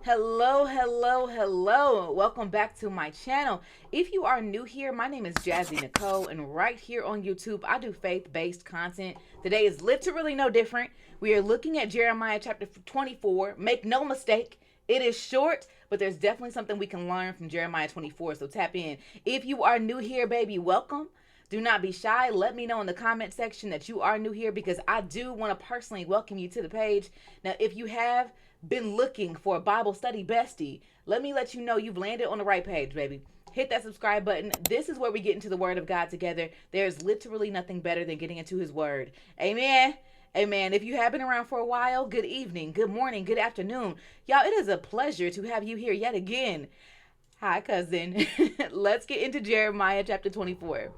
Hello, hello, hello. Welcome back to my channel. If you are new here, my name is Jazzy Nicole, and right here on YouTube, I do faith-based content. Today is literally no different. We are looking at Jeremiah chapter 24. Make no mistake, it is short, but there's definitely something we can learn from Jeremiah 24, so tap in. If you are new here, baby, welcome. Do not be shy. Let me know in the comment section that you are new here because I do want to personally welcome you to the page. Now, if you have been looking for a Bible study bestie, let me let you know you've landed on the right page, baby. Hit that subscribe button. This is where we get into the Word of God together. There's literally nothing better than getting into His Word. Amen. Amen. If you have been around for a while, good evening, good morning, good afternoon. Y'all, it is a pleasure to have you here yet again. Hi, cousin. Let's get into Jeremiah chapter 24.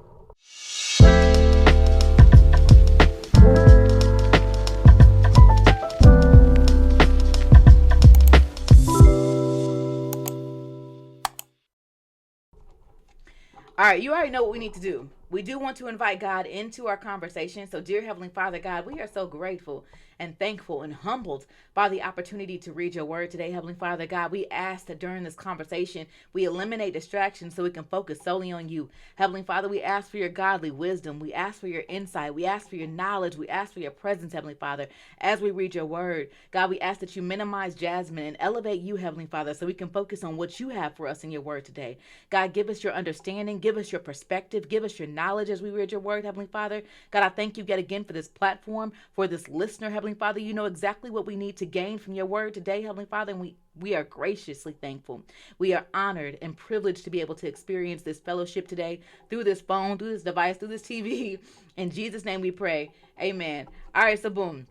All right, you already know what we need to do. We do want to invite God into our conversation. So, dear Heavenly Father, God, we are so grateful and thankful and humbled by the opportunity to read your word today, Heavenly Father. God, we ask that during this conversation, we eliminate distractions so we can focus solely on you. Heavenly Father, we ask for your godly wisdom. We ask for your insight. We ask for your knowledge. We ask for your presence, Heavenly Father, as we read your word. God, we ask that you minimize Jasmine and elevate you, Heavenly Father, so we can focus on what you have for us in your word today. God, give us your understanding. Give us your perspective. Give us your knowledge as we read your word, Heavenly Father. God, I thank you yet again for this platform, for this listener, Heavenly Father. You know exactly what we need to gain from your word today, Heavenly Father, and we are graciously thankful. We are honored and privileged to be able to experience this fellowship today through this phone, through this device, through this TV. In Jesus' name we pray. Amen. All right, so boom.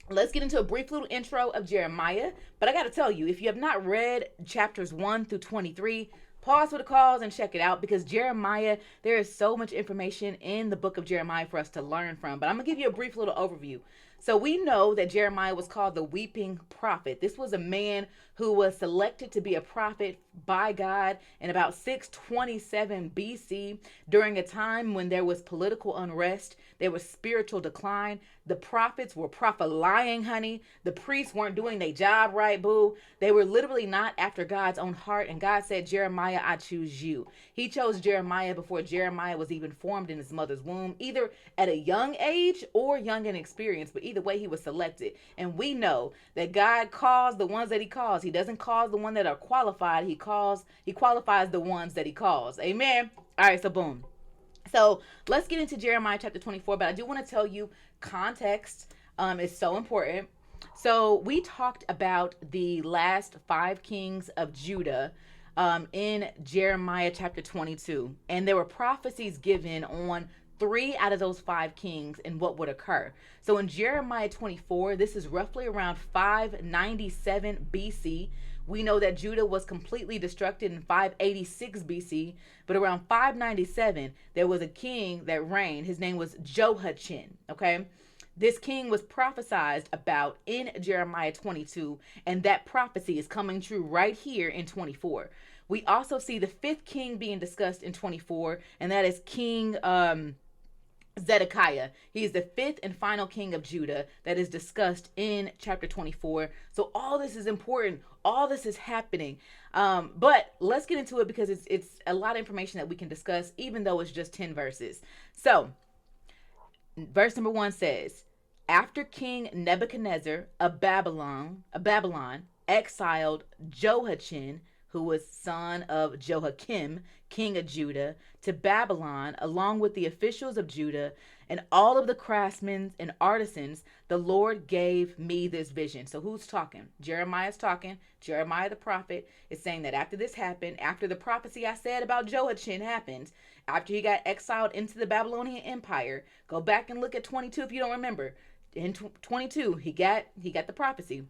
Let's get into a brief little intro of Jeremiah. But I got to tell you, if you have not read chapters 1 through 23, pause for the cause and check it out because Jeremiah, there is so much information in the book of Jeremiah for us to learn from. But I'm going to give you a brief little overview. So we know that Jeremiah was called the weeping prophet. This was a man who was selected to be a prophet by God in about 627 BC during a time when there was political unrest, there was spiritual decline. The prophets were prophet-lying, honey. The priests weren't doing their job right, boo. They were literally not after God's own heart. And God said, Jeremiah, I choose you. He chose Jeremiah before Jeremiah was even formed in his mother's womb, either at a young age or young in experience. But either way, he was selected. And we know that God calls the ones that he calls. He doesn't call the ones that are qualified. He qualifies the ones that he calls. Amen. All right, so boom. So let's get into Jeremiah chapter 24, but I do want to tell you context is so important. So we talked about the last 5 kings of Judah in Jeremiah chapter 22, and there were prophecies given on 3 out of those 5 kings and what would occur. So in Jeremiah 24, this is roughly around 597 BC. We know that Judah was completely destructed in 586 BC, but around 597, there was a king that reigned. His name was Jehoiachin, okay? This king was prophesied about in Jeremiah 22, and that prophecy is coming true right here in 24. We also see the 5th king being discussed in 24, and that is King Zedekiah. He is the 5th and final king of Judah that is discussed in chapter 24. So all this is important. All this is happening. But let's get into it because it's a lot of information that we can discuss, even though it's just 10 verses. So verse number 1 says, after King Nebuchadnezzar of Babylon exiled Jehoiachin, who was son of Jehoiakim, king of Judah, to Babylon, along with the officials of Judah and all of the craftsmen and artisans, the Lord gave me this vision. So who's talking? Jeremiah's talking. Jeremiah the prophet is saying that after this happened, after the prophecy I said about Jehoiachin happened, after he got exiled into the Babylonian Empire, go back and look at 22 if you don't remember. In 22, he got the prophecy.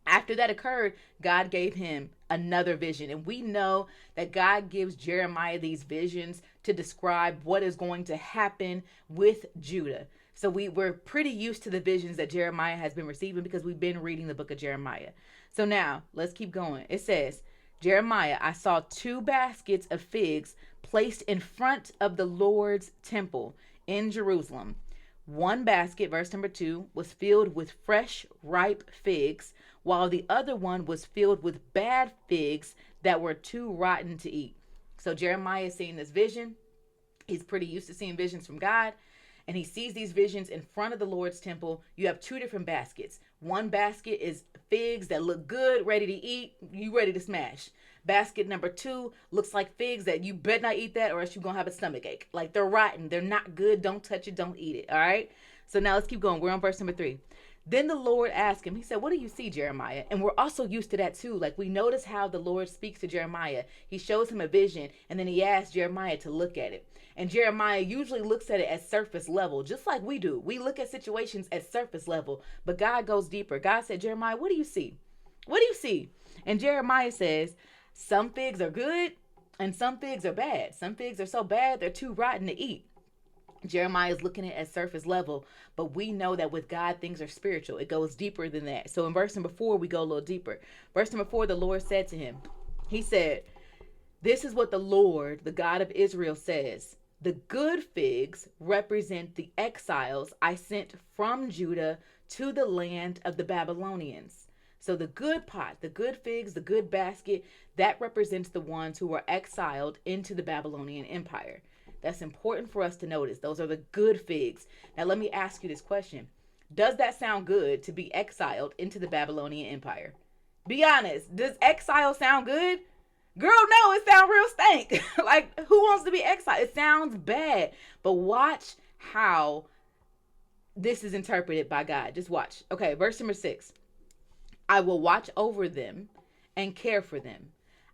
After that occurred, God gave him another vision. And we know that God gives Jeremiah these visions to describe what is going to happen with Judah. So we're pretty used to the visions that Jeremiah has been receiving because we've been reading the book of Jeremiah. So now let's keep going. It says, Jeremiah, I saw 2 baskets of figs placed in front of the Lord's temple in Jerusalem. One basket, verse number 2, was filled with fresh, ripe figs, while the other one was filled with bad figs that were too rotten to eat. So Jeremiah is seeing this vision. He's pretty used to seeing visions from God. And he sees these visions in front of the Lord's temple. You have two different baskets. One basket is figs that look good, ready to eat. You ready to smash. Basket number 2 looks like figs that you better not eat that or else you're going to have a stomach ache. Like they're rotten. They're not good. Don't touch it. Don't eat it. All right. So now let's keep going. We're on verse number 3. Then the Lord asked him, he said, what do you see, Jeremiah? And we're also used to that too. Like we notice how the Lord speaks to Jeremiah. He shows him a vision and then he asks Jeremiah to look at it. And Jeremiah usually looks at it at surface level, just like we do. We look at situations at surface level, but God goes deeper. God said, Jeremiah, what do you see? What do you see? And Jeremiah says, some figs are good and some figs are bad. Some figs are so bad, they're too rotten to eat. Jeremiah is looking at surface level, but we know that with God, things are spiritual. It goes deeper than that. So in verse number 4, we go a little deeper. Verse number 4, the Lord said to him, he said, this is what the Lord, the God of Israel says. The good figs represent the exiles I sent from Judah to the land of the Babylonians. So the good pot, the good figs, the good basket, that represents the ones who were exiled into the Babylonian Empire. That's important for us to notice. Those are the good figs. Now let me ask you this question. Does that sound good to be exiled into the Babylonian Empire? Be honest. Does exile sound good? Girl, no, it sounds real stank. Like, who wants to be exiled? It sounds bad. But watch how this is interpreted by God. Just watch. Okay, verse number 6. I will watch over them and care for them.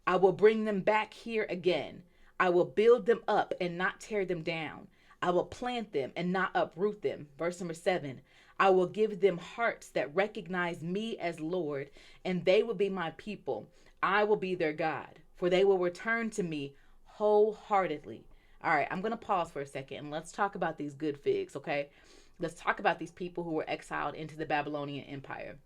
I will bring them back here again. I will build them up and not tear them down. I will plant them and not uproot them. Verse number 7. I will give them hearts that recognize me as Lord, and they will be my people. I will be their God, for they will return to me wholeheartedly. All right, I'm going to pause for a second and let's talk about these good figs, okay? Let's talk about these people who were exiled into the Babylonian Empire.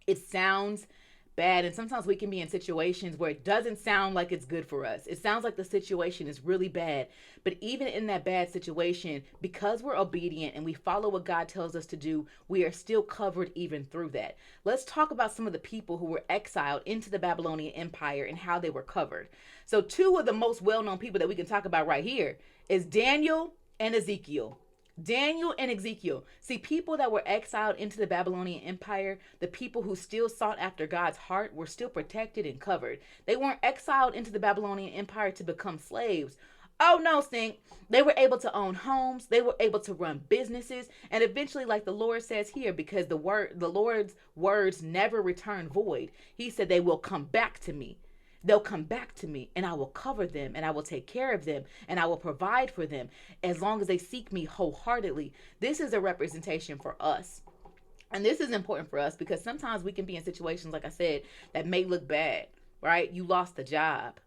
It sounds bad, and sometimes we can be in situations where it doesn't sound like it's good for us. It sounds like the situation is really bad, but even in that bad situation, because we're obedient and we follow what God tells us to do, we are still covered even through that. Let's talk about some of the people who were exiled into the Babylonian Empire and how they were covered. So two of the most well-known people that we can talk about right here is Daniel and Ezekiel. Daniel and Ezekiel. See, people that were exiled into the Babylonian Empire, the people who still sought after God's heart, were still protected and covered. They weren't exiled into the Babylonian Empire to become slaves. Oh no, Stink. They were able to own homes. They were able to run businesses. And eventually, like the Lord says here, because the Lord's words never return void, he said they will come back to me. They'll come back to me and I will cover them and I will take care of them and I will provide for them as long as they seek me wholeheartedly. This is a representation for us. And this is important for us because sometimes we can be in situations, like I said, that may look bad, right? You lost the job.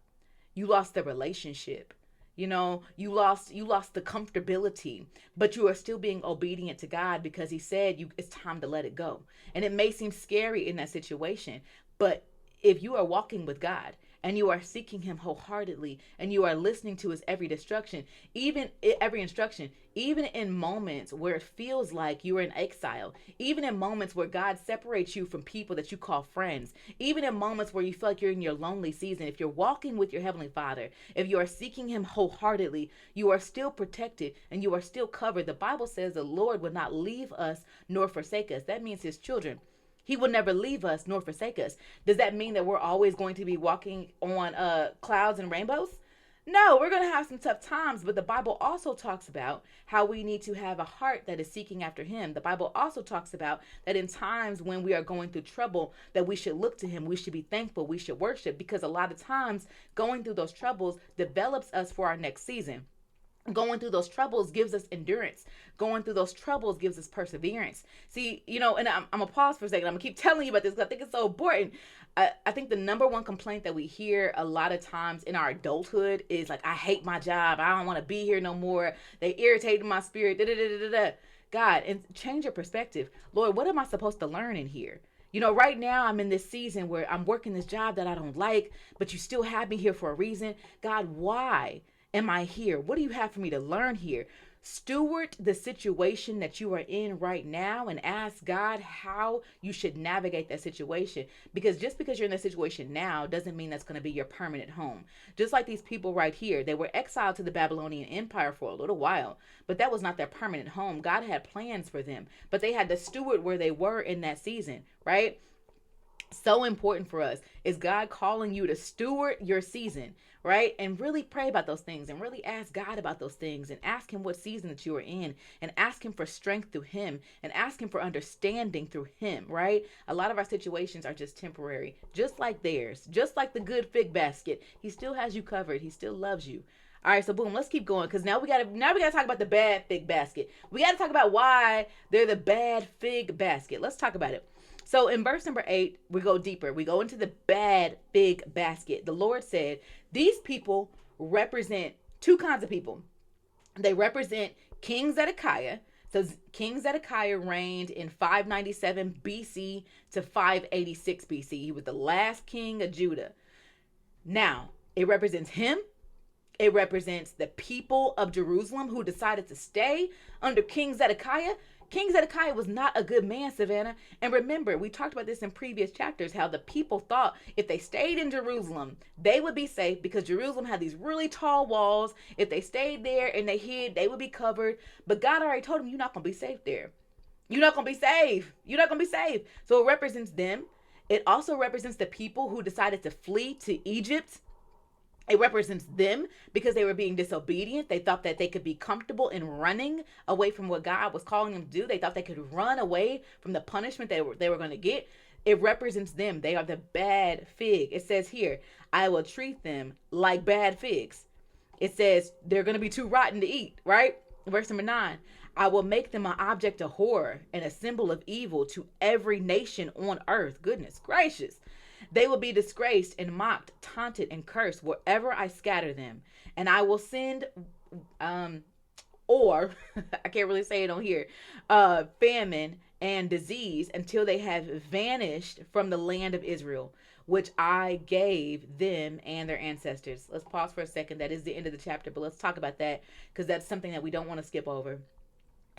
You lost the relationship. You know, you lost the comfortability, but you are still being obedient to God because he said it's time to let it go. And it may seem scary in that situation, but if you are walking with God and you are seeking him wholeheartedly and you are listening to his every instruction, even in moments where it feels like you're in exile, even in moments where God separates you from people that you call friends, even in moments where you feel like you're in your lonely season, if you're walking with your heavenly Father, if you are seeking him wholeheartedly, you are still protected and you are still covered. The Bible says the Lord would not leave us nor forsake us. That means his children. He will never leave us nor forsake us. Does that mean that we're always going to be walking on clouds and rainbows? No, we're going to have some tough times, but the Bible also talks about how we need to have a heart that is seeking after him. The Bible also talks about that in times when we are going through trouble, that we should look to him. We should be thankful. We should worship, because a lot of times going through those troubles develops us for our next season. Going through those troubles gives us endurance. Going through those troubles gives us perseverance. See, and I'm going to pause for a second. I'm going to keep telling you about this because I think it's so important. I think the number one complaint that we hear a lot of times in our adulthood is like, I hate my job. I don't want to be here no more. They irritated my spirit. God, and change your perspective. Lord, what am I supposed to learn in here? Right now I'm in this season where I'm working this job that I don't like, but you still have me here for a reason. God, why am I here? What do you have for me to learn here? Steward the situation that you are in right now and ask God how you should navigate that situation. Because just because you're in that situation now doesn't mean that's going to be your permanent home. Just like these people right here, they were exiled to the Babylonian Empire for a little while, but that was not their permanent home. God had plans for them, but they had to steward where they were in that season, right? So important for us. Is God calling you to steward your season, right? And really pray about those things and really ask God about those things and ask him what season that you are in and ask him for strength through him and ask him for understanding through him, right? A lot of our situations are just temporary, just like theirs, just like the good fig basket. He still has you covered. He still loves you. All right, so boom, let's keep going because now we gotta talk about the bad fig basket. We gotta talk about why they're the bad fig basket. Let's talk about it. So in verse number 8, we go deeper. We go into the bad fig basket. The Lord said, these people represent two kinds of people. They represent King Zedekiah. So King Zedekiah reigned in 597 BC to 586 BC. He was the last king of Judah. Now, it represents him. It represents the people of Jerusalem who decided to stay under King Zedekiah. King Zedekiah was not a good man, Savannah. And remember, we talked about this in previous chapters, how the people thought if they stayed in Jerusalem, they would be safe because Jerusalem had these really tall walls. If they stayed there and they hid, they would be covered. But God already told them, you're not going to be safe there. You're not going to be safe. You're not going to be safe. So it represents them. It also represents the people who decided to flee to Egypt. It represents them because they were being disobedient. They thought that they could be comfortable in running away from what God was calling them to do. They thought they could run away from the punishment they were going to get. It represents them. They are the bad fig. It says here, I will treat them like bad figs. It says they're going to be too rotten to eat, right? Verse number 9, I will make them an object of horror and a symbol of evil to every nation on earth. Goodness gracious. They will be disgraced and mocked, taunted, and cursed wherever I scatter them. And I will send, or I can't really say it on here, famine and disease until they have vanished from the land of Israel, which I gave them and their ancestors. Let's pause for a second. That is the end of the chapter, but let's talk about that because that's something that we don't want to skip over.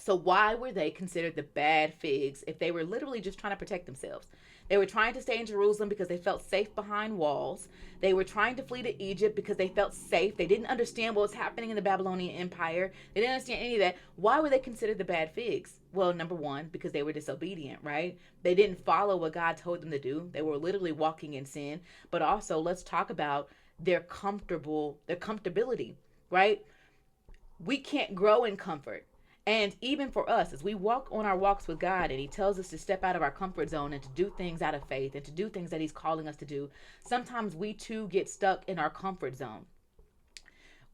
So why were they considered the bad figs if they were literally just trying to protect themselves? They were trying to stay in Jerusalem because they felt safe behind walls. They were trying to flee to Egypt because they felt safe. They didn't understand what was happening in the Babylonian Empire. They didn't understand any of that. Why were they considered the bad figs? Well, number one, because they were disobedient, right? They didn't follow what God told them to do. They were literally walking in sin. But also, let's talk about their comfortability, right? We can't grow in comfort. And even for us, as we walk on our walks with God and he tells us to step out of our comfort zone and to do things out of faith and to do things that he's calling us to do, sometimes we too get stuck in our comfort zone.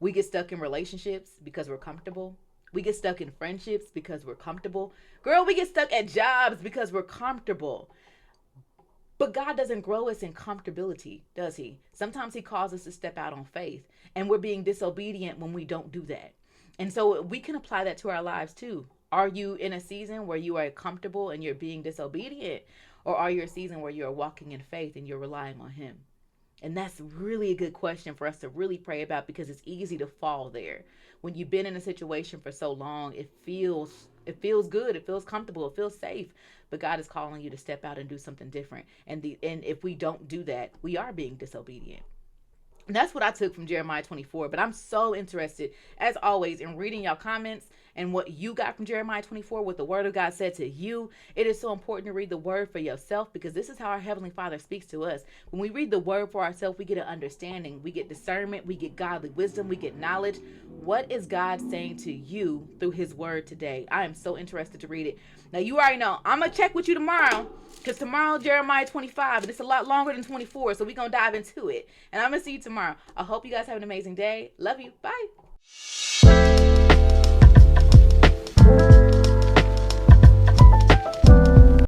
We get stuck in relationships because we're comfortable. We get stuck in friendships because we're comfortable. Girl, we get stuck at jobs because we're comfortable. But God doesn't grow us in comfortability, does he? Sometimes he calls us to step out on faith, and we're being disobedient when we don't do that. And so we can apply that to our lives too. Are you in a season where you are comfortable and you're being disobedient? Or are you a season where you're walking in faith and you're relying on him? And that's really a good question for us to really pray about because it's easy to fall there. When you've been in a situation for so long, it feels good, it feels comfortable, it feels safe. But God is calling you to step out and do something different. And if we don't do that, we are being disobedient. And that's what I took from Jeremiah 24. But I'm so interested, as always, in reading y'all comments and what you got from Jeremiah 24, what the word of God said to you. It is so important to read the word for yourself because this is how our Heavenly Father speaks to us. When we read the word for ourselves, we get an understanding, we get discernment, we get godly wisdom, we get knowledge. What is God saying to you through his word today? I am so interested to read it. Now, you already know, I'm going to check with you tomorrow because tomorrow, Jeremiah 25, and it's a lot longer than 24, so we're going to dive into it. And I'm going to see you tomorrow. I hope you guys have an amazing day. Love you. Bye.